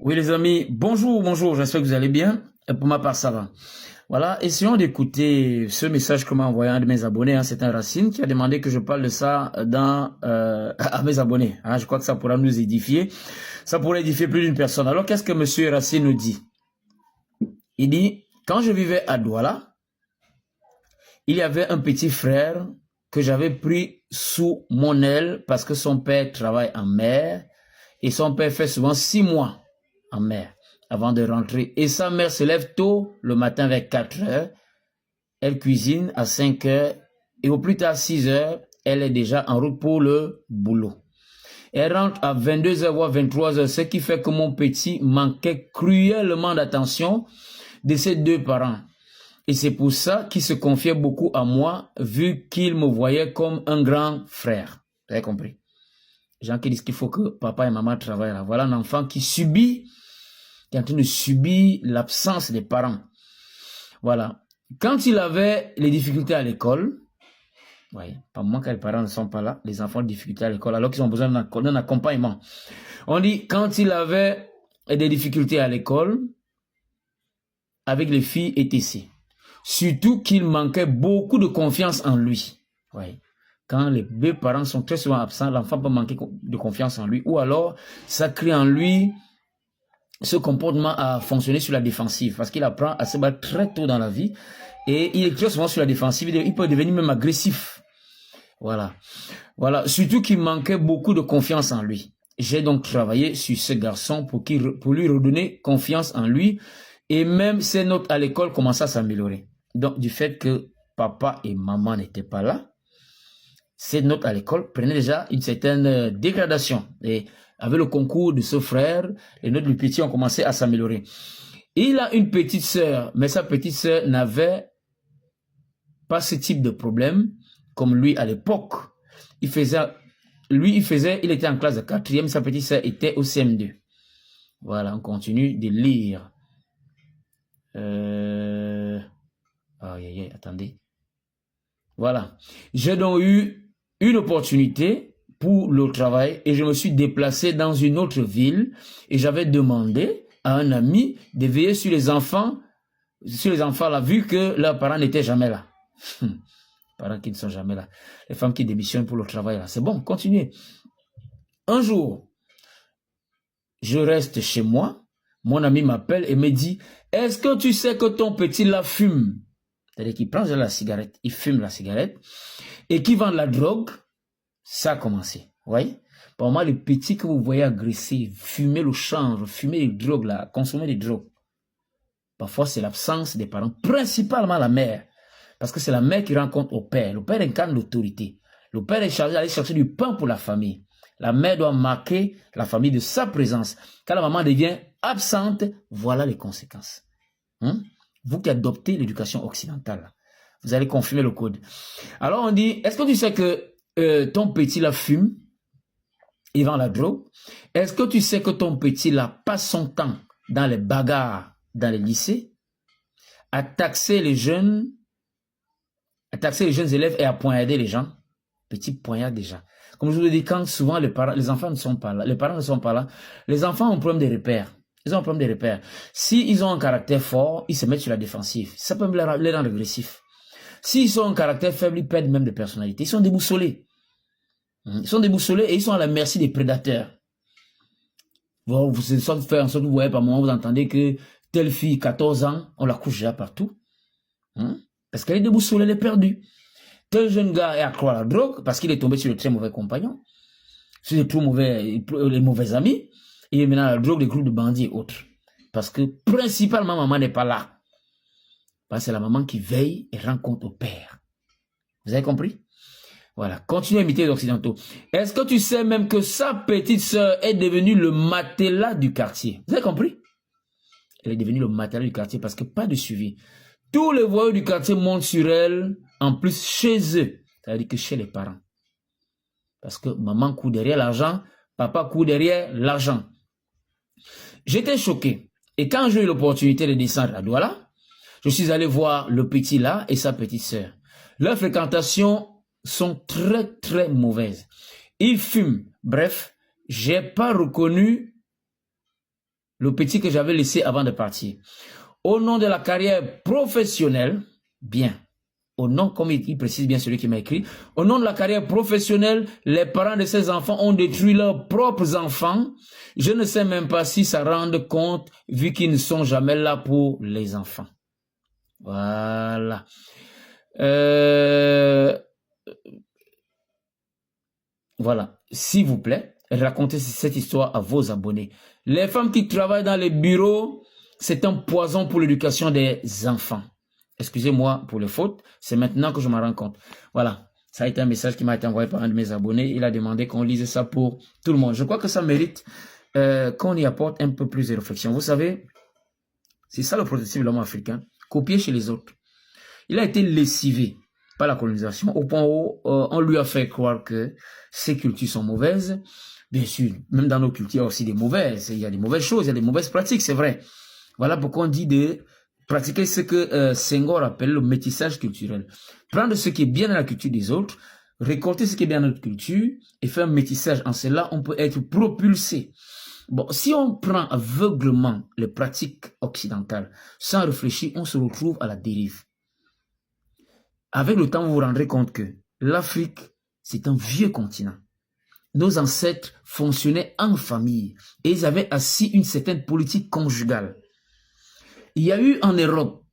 Oui les amis, bonjour, bonjour, j'espère que vous allez bien. Et pour ma part, ça va. Voilà, essayons d'écouter ce message que m'a envoyé un de mes abonnés, hein, c'est un Racine, qui a demandé que je parle de ça à mes abonnés. Hein, je crois que ça pourra nous édifier. Ça pourrait édifier plus d'une personne. Alors, qu'est-ce que monsieur Racine nous dit? Il dit, quand je vivais à Douala, il y avait un petit frère que j'avais pris sous mon aile parce que son père travaille en mer et son père fait souvent 6 mois en mer avant de rentrer. Et sa mère se lève tôt le matin vers 4 heures. Elle cuisine à 5 heures et au plus tard 6 heures, elle est déjà en route pour le boulot. Elle rentre à 22 heures voire 23 heures, ce qui fait que mon petit manquait cruellement d'attention de ses deux parents. Et c'est pour ça qu'il se confiait beaucoup à moi, vu qu'il me voyait comme un grand frère. Vous avez compris? Les gens qui disent qu'il faut que papa et maman travaillent là. Voilà un enfant qui subit, qui est en train de subir l'absence des parents. Voilà. Quand il avait les difficultés à l'école, oui, pas moins que les parents ne sont pas là, les enfants ont des difficultés à l'école, alors qu'ils ont besoin d'un accompagnement. On dit, quand il avait des difficultés à l'école, avec les filles etc. Surtout qu'il manquait beaucoup de confiance en lui. Oui. Quand les deux parents sont très souvent absents, l'enfant peut manquer de confiance en lui. Ou alors, ça crée en lui ce comportement à fonctionner sur la défensive. Parce qu'il apprend à se battre très tôt dans la vie. Et il est très souvent sur la défensive. Il peut devenir même agressif. Voilà. Voilà. Surtout qu'il manquait beaucoup de confiance en lui. J'ai donc travaillé sur ce garçon pour lui redonner confiance en lui. Et même ses notes à l'école commençaient à s'améliorer. Donc, du fait que papa et maman n'étaient pas là, ses notes à l'école prenaient déjà une certaine dégradation. Et avec le concours de ce frère, les notes du petit ont commencé à s'améliorer. Il a une petite sœur, mais sa petite sœur n'avait pas ce type de problème comme lui à l'époque. Il était en classe de 4e, sa petite sœur était au CM2. Voilà, on continue de lire. Attendez. Voilà. J'ai donc eu une opportunité pour le travail et je me suis déplacé dans une autre ville et j'avais demandé à un ami de veiller sur les enfants là, vu que leurs parents n'étaient jamais là. Parents qui ne sont jamais là. Les femmes qui démissionnent pour le travail là. C'est bon, continuez. Un jour, je reste chez moi. Mon ami m'appelle et me dit, est-ce que tu sais que ton petit là fume? C'est-à-dire qu'il prend la cigarette, il fume la cigarette, et qu'il vend de la drogue. Ça a commencé. Vous voyez? Pour moi, les petits que vous voyez agresser, fumer le chanvre, fumer les drogues là, consommer les drogues. Parfois, c'est l'absence des parents, principalement la mère. Parce que c'est la mère qui rend compte au père. Le père incarne l'autorité. Le père est chargé d'aller chercher du pain pour la famille. La mère doit marquer la famille de sa présence. Quand la maman devient absente, voilà les conséquences. Vous qui adoptez l'éducation occidentale, vous allez confirmer le code. Alors on dit, est-ce que tu sais que ton petit là fume, il vend la drogue? Est-ce que tu sais que ton petit là passe son temps dans les bagarres, dans les lycées, à taxer les jeunes élèves et à poignarder les gens? Petit poignard déjà. Comme je vous l'ai dit, quand souvent les enfants ne sont pas là, les parents ne sont pas là, les enfants ont un problème de repères. Ils ont un problème de repères. S'ils ont un caractère fort, ils se mettent sur la défensive. Ça peut les rendre agressifs. S'ils ont un caractère faible, ils perdent même de personnalité. Ils sont déboussolés. Ils sont déboussolés et ils sont à la merci des prédateurs. Vous faites en sorte, vous voyez par moment, vous entendez que telle fille, 14 ans, on la couche déjà partout. Parce qu'elle est déboussolée, elle est perdue. Tel jeune gars est accro à la drogue parce qu'il est tombé sur de très mauvais compagnons, sur les mauvais amis, et maintenant la drogue, les groupes de bandits et autres. Parce que principalement, maman n'est pas là. Parce que c'est la maman qui veille et rend compte au père. Vous avez compris? Voilà, continuez à imiter les Occidentaux. Est-ce que tu sais même que sa petite sœur est devenue le matelas du quartier? Vous avez compris? Elle est devenue le matelas du quartier parce que pas de suivi. Tous les voyous du quartier montent sur elle, en plus chez eux, c'est-à-dire que chez les parents. Parce que maman court derrière l'argent, papa court derrière l'argent. J'étais choqué. Et quand j'ai eu l'opportunité de descendre à Douala, je suis allé voir le petit là et sa petite sœur. Leurs fréquentations sont très très mauvaises. Ils fument. Bref, j'ai pas reconnu le petit que j'avais laissé avant de partir. Au nom de la carrière professionnelle, bien, au nom, comme il précise bien celui qui m'a écrit, au nom de la carrière professionnelle, les parents de ces enfants ont détruit leurs propres enfants. Je ne sais même pas si ça rend compte, vu qu'ils ne sont jamais là pour les enfants. Voilà. Voilà. S'il vous plaît, racontez cette histoire à vos abonnés. Les femmes qui travaillent dans les bureaux, c'est un poison pour l'éducation des enfants. Excusez-moi pour les fautes, c'est maintenant que je m'en rends compte. Voilà, ça a été un message qui m'a été envoyé par un de mes abonnés. Il a demandé qu'on lise ça pour tout le monde. Je crois que ça mérite qu'on y apporte un peu plus de réflexion. Vous savez, c'est ça le prototype de l'homme africain, copié chez les autres. Il a été lessivé par la colonisation au point où on lui a fait croire que ces cultures sont mauvaises. Bien sûr, même dans nos cultures, il y a aussi des mauvaises. Il y a des mauvaises choses, il y a des mauvaises pratiques, c'est vrai. Voilà pourquoi on dit de pratiquer ce que Senghor appelle le métissage culturel. Prendre ce qui est bien dans la culture des autres, récolter ce qui est bien dans notre culture et faire un métissage. En cela, on peut être propulsé. Bon, si on prend aveuglement les pratiques occidentales sans réfléchir, on se retrouve à la dérive. Avec le temps, vous vous rendrez compte que l'Afrique, c'est un vieux continent. Nos ancêtres fonctionnaient en famille et ils avaient assis une certaine politique conjugale. Il y a eu en Europe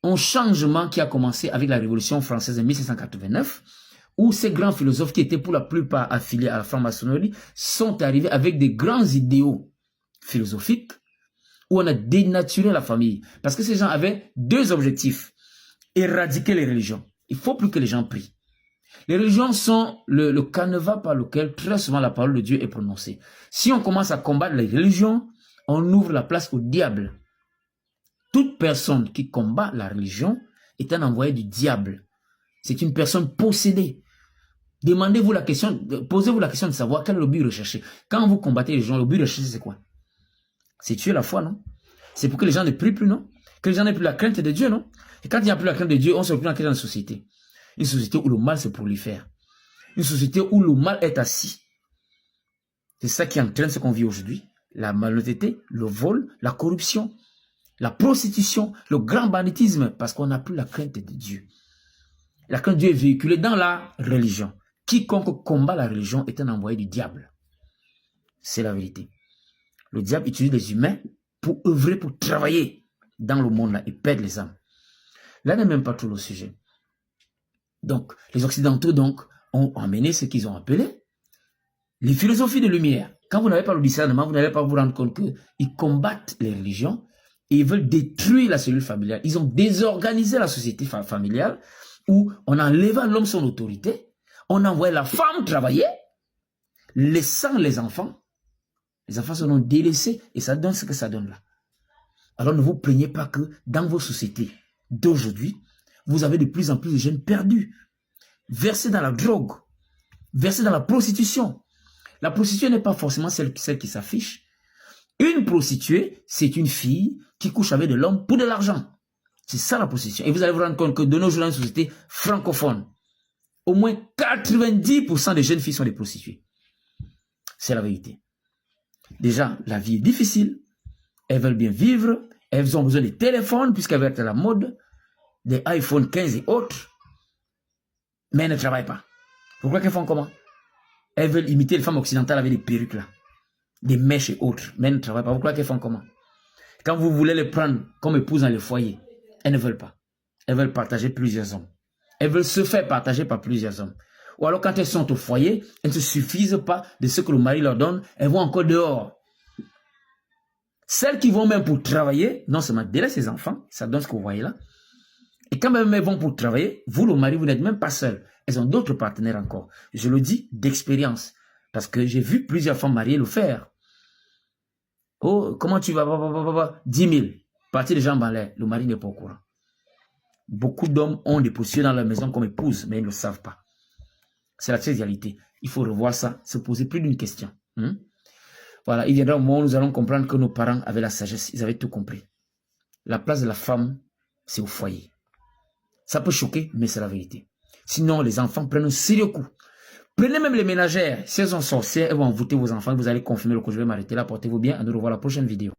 un changement qui a commencé avec la Révolution française de 1789, où ces grands philosophes qui étaient pour la plupart affiliés à la franc-maçonnerie sont arrivés avec des grands idéaux philosophiques, où on a dénaturé la famille. Parce que ces gens avaient deux objectifs: éradiquer les religions. Il ne faut plus que les gens prient. Les religions sont le canevas par lequel très souvent la parole de Dieu est prononcée. Si on commence à combattre les religions, on ouvre la place au diable. Toute personne qui combat la religion est un envoyé du diable. C'est une personne possédée. Demandez-vous la question, posez-vous la question de savoir quel est le but recherché. Quand vous combattez les gens, le but recherché c'est quoi? C'est tuer la foi, non? C'est pour que les gens ne prient plus, non? Que les gens n'aient plus la crainte de Dieu, non? Et quand il n'y a plus la crainte de Dieu, on se retrouve dans quelle société? Une société où le mal se prolifère. Une société où le mal est assis. C'est ça qui entraîne ce qu'on vit aujourd'hui. La malhonnêteté, le vol, la corruption, la prostitution, le grand banditisme, parce qu'on n'a plus la crainte de Dieu. La crainte de Dieu est véhiculée dans la religion. Quiconque combat la religion est un envoyé du diable. C'est la vérité. Le diable utilise les humains pour œuvrer, pour travailler dans le monde là et perdre les âmes. Là n'est même pas tout le sujet. Donc, les Occidentaux ont emmené ce qu'ils ont appelé les philosophies de lumière. Quand vous n'avez pas le discernement, vous n'allez pas vous rendre compte qu'ils combattent les religions et ils veulent détruire la cellule familiale. Ils ont désorganisé la société familiale où on enlève à l'homme son autorité, on envoie la femme travailler, laissant les enfants. Les enfants seront délaissés et ça donne ce que ça donne là. Alors ne vous plaignez pas que dans vos sociétés d'aujourd'hui, vous avez de plus en plus de jeunes perdus, versés dans la drogue, versés dans la prostitution. La prostituée n'est pas forcément celle qui s'affiche. Une prostituée, c'est une fille qui couche avec de l'homme pour de l'argent. C'est ça la prostitution. Et vous allez vous rendre compte que de nos jours dans une société francophone, au moins 90% des jeunes filles sont des prostituées. C'est la vérité. Déjà, la vie est difficile. Elles veulent bien vivre. Elles ont besoin de téléphones puisqu'elles veulent être à la mode, des iPhone 15 et autres. Mais elles ne travaillent pas. Pourquoi qu'elles font comment? Elles veulent imiter les femmes occidentales avec des perruques là, des mèches et autres. Mais elles ne travaillent pas. Pourquoi qu'elles font comment? Quand vous voulez les prendre comme épouses dans le foyer, elles ne veulent pas. Elles veulent partager plusieurs hommes. Elles veulent se faire partager par plusieurs hommes. Ou alors quand elles sont au foyer, elles ne se suffisent pas de ce que le mari leur donne. Elles vont encore dehors. Celles qui vont même pour travailler, non seulement délaissent ses enfants, ça donne ce que vous voyez là. Et quand même elles vont pour travailler, vous le mari, vous n'êtes même pas seul. Elles ont d'autres partenaires encore. Je le dis d'expérience. Parce que j'ai vu plusieurs femmes mariées le faire. Oh, comment tu vas? 10 000. Partir les jambes en l'air. Le mari n'est pas au courant. Beaucoup d'hommes ont des positions dans leur maison comme épouses, mais ils ne le savent pas. C'est la triste réalité. Il faut revoir ça, se poser plus d'une question. Voilà, il viendra un moment où nous allons comprendre que nos parents avaient la sagesse, ils avaient tout compris. La place de la femme, c'est au foyer. Ça peut choquer, mais c'est la vérité. Sinon, les enfants prennent un sérieux coup. Prenez même les ménagères. Si elles sont sorcières, elles vont envoûter vos enfants. Vous allez confirmer le coup. Je vais m'arrêter là. Portez-vous bien. À nous revoir la prochaine vidéo.